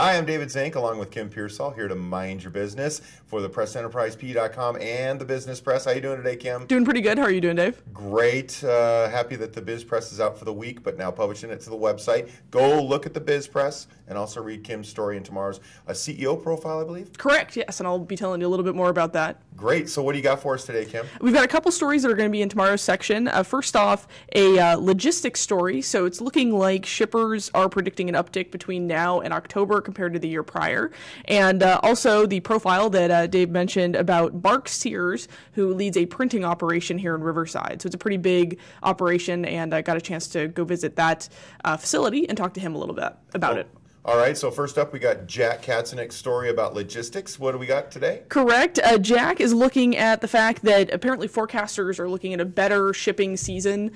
Hi, I'm David Zank, along with Kim Pearsall, here to mind your business for the PressEnterpriseP.com and the Business Press. How you doing today, Kim? Doing pretty good. How are you doing, Dave? Great. Happy that the Biz Press is out for the week, but now publishing it to the website. Go look at the Biz Press and also read Kim's story in tomorrow's CEO profile, I believe. Correct, yes, and I'll be telling you a little bit more about that. Great. So what do you got for us today, Kim? We've got a couple stories that are going to be in tomorrow's section. First off, a logistics story. So it's looking like shippers are predicting an uptick between now and October compared to the year prior. And also the profile that Dave mentioned about Mark Sears, who leads a printing operation here in Riverside. So it's a pretty big operation, and I got a chance to go visit that facility and talk to him a little bit about it. All right, so first up, we got Jack Katzenek's story about logistics. What do we got today? Correct. Jack is looking at the fact that apparently forecasters are looking at a better shipping season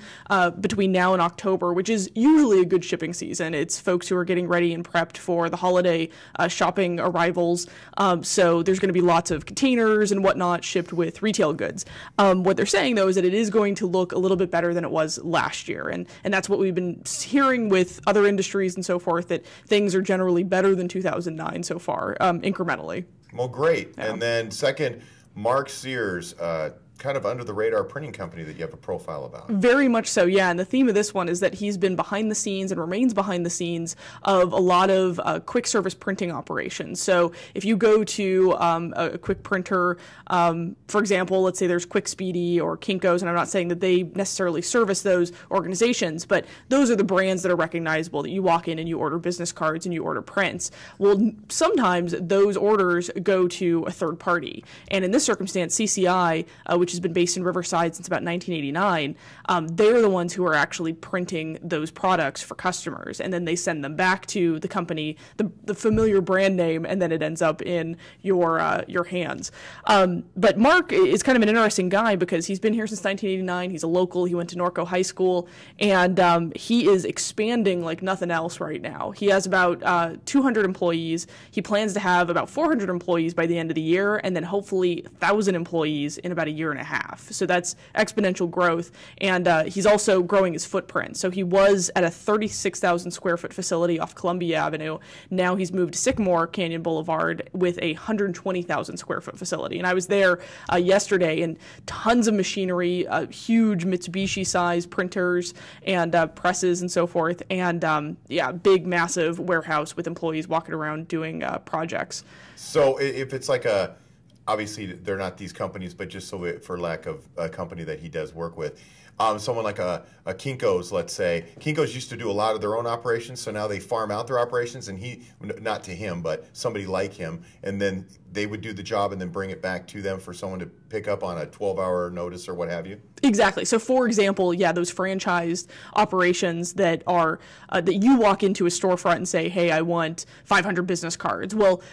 between now and October, which is usually a good shipping season. It's folks who are getting ready and prepped for the holiday shopping arrivals. So there's going to be lots of containers and whatnot shipped with retail goods. What they're saying, though, is that it is going to look a little bit better than it was last year. And that's what we've been hearing with other industries and so forth, that things are generally better than 2009 so far, incrementally. Well, great. Yeah. And then second, Mark Sears, kind of under the radar printing company that you have a profile about. Very much so, yeah. And the theme of this one is that he's been behind the scenes and remains behind the scenes of a lot of quick service printing operations. So if you go to a quick printer, for example, let's say there's Quick Speedy or Kinko's, and I'm not saying that they necessarily service those organizations, but those are the brands that are recognizable, that you walk in and you order business cards and you order prints. Well, sometimes those orders go to a third party. And in this circumstance, CCI, which has been based in Riverside since about 1989, they're the ones who are actually printing those products for customers, and then they send them back to the company, the familiar brand name, and then it ends up in your hands. But Mark is kind of an interesting guy because he's been here since 1989. He's a local. He went to Norco High School, and he is expanding like nothing else right now. He has about 200 employees. He plans to have about 400 employees by the end of the year, and then hopefully 1,000 employees in about a year and a half. So that's exponential growth. And he's also growing his footprint. So he was at a 36,000 square foot facility off Columbia Avenue. Now he's moved to Sycamore Canyon Boulevard with a 120,000 square foot facility. And I was there yesterday, and tons of machinery, huge Mitsubishi size printers and presses and so forth. And yeah, big, massive warehouse with employees walking around doing projects. So if it's like obviously they're not these companies, but just so for lack of a company that he does work with, someone like a Kinko's, let's say. Kinko's used to do a lot of their own operations, so now they farm out their operations, and not to him, but somebody like him, and then they would do the job and then bring it back to them for someone to pick up on a 12-hour notice or what have you? Exactly. So, for example, yeah, those franchised operations that are that you walk into a storefront and say, hey, I want 500 business cards. Well,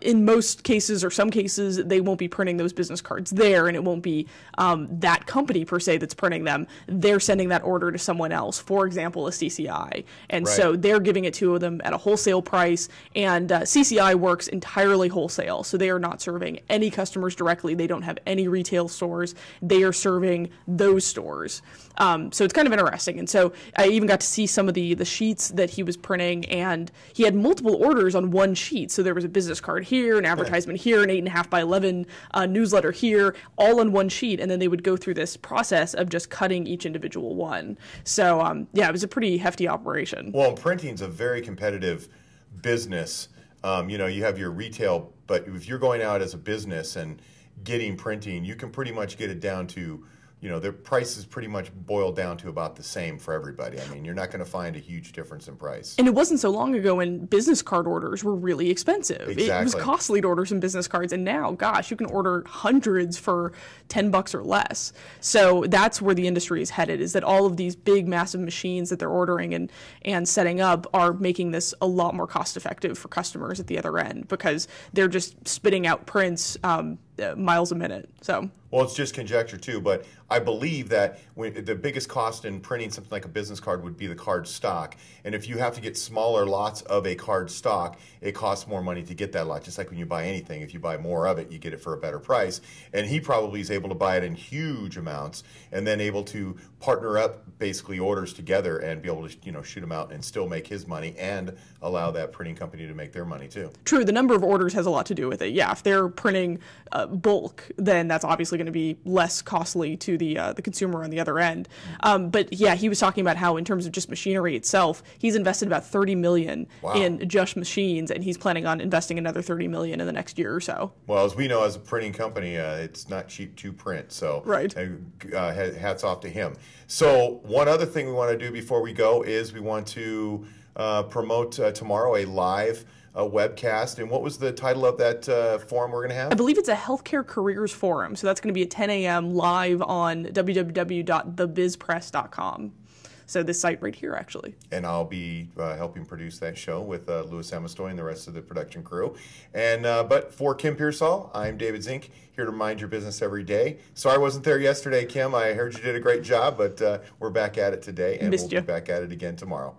in most cases or some cases, they won't be printing those business cards there, and it won't be that company per se that's printing them. They're sending that order to someone else, for example, a CCI. And Right. so they're giving it to them at a wholesale price, and CCI works entirely wholesale. So they are not serving any customers directly. They don't have any retail stores. They are serving those stores. So it's kind of interesting. And so I even got to see some of the sheets that he was printing, and he had multiple orders on one sheet. So there was a business card here, an advertisement here, an 8.5 by 11 newsletter here, all on one sheet. And then they would go through this process of just cutting each individual one. So yeah, it was a pretty hefty operation. Well, printing's a very competitive business. You have your retail, but if you're going out as a business and getting printing, you can pretty much get it down to, their price is pretty much boiled down to about the same for everybody. I mean, you're not going to find a huge difference in price. And it wasn't so long ago when business card orders were really expensive. Exactly. It was costly to order some business cards, and now, gosh, you can order hundreds for $10 or less. So that's where the industry is headed, is that all of these big, massive machines that they're ordering and setting up are making this a lot more cost effective for customers at the other end, because they're just spitting out prints miles a minute. So. Well, it's just conjecture too, but I believe that the biggest cost in printing something like a business card would be the card stock. And if you have to get smaller lots of a card stock, it costs more money to get that lot. Just like when you buy anything, if you buy more of it, you get it for a better price. And he probably is able to buy it in huge amounts and then able to partner up basically orders together and be able to, you know, shoot them out and still make his money and allow that printing company to make their money too. True, the number of orders has a lot to do with it. Yeah, if they're printing bulk, then that's obviously going to be less costly to the consumer on the other end. But yeah, he was talking about how in terms of just machinery itself, he's invested about $30 million in just machines, and he's planning on investing another $30 million in the next year or so. Well, as we know, as a printing company, it's not cheap to print. So right. Hats off to him. So one other thing we want to do before we go is we want to promote tomorrow a live webcast. And what was the title of that forum we're going to have? I believe it's a healthcare careers forum. So that's going to be at 10 a.m. live on www.thebizpress.com. So this site right here, actually. And I'll be helping produce that show with Louis Amestoy and the rest of the production crew. And but for Kim Pearsall, I'm David Zink, here to mind your business every day. Sorry I wasn't there yesterday, Kim. I heard you did a great job, but we're back at it today, and we'll be back at it again tomorrow.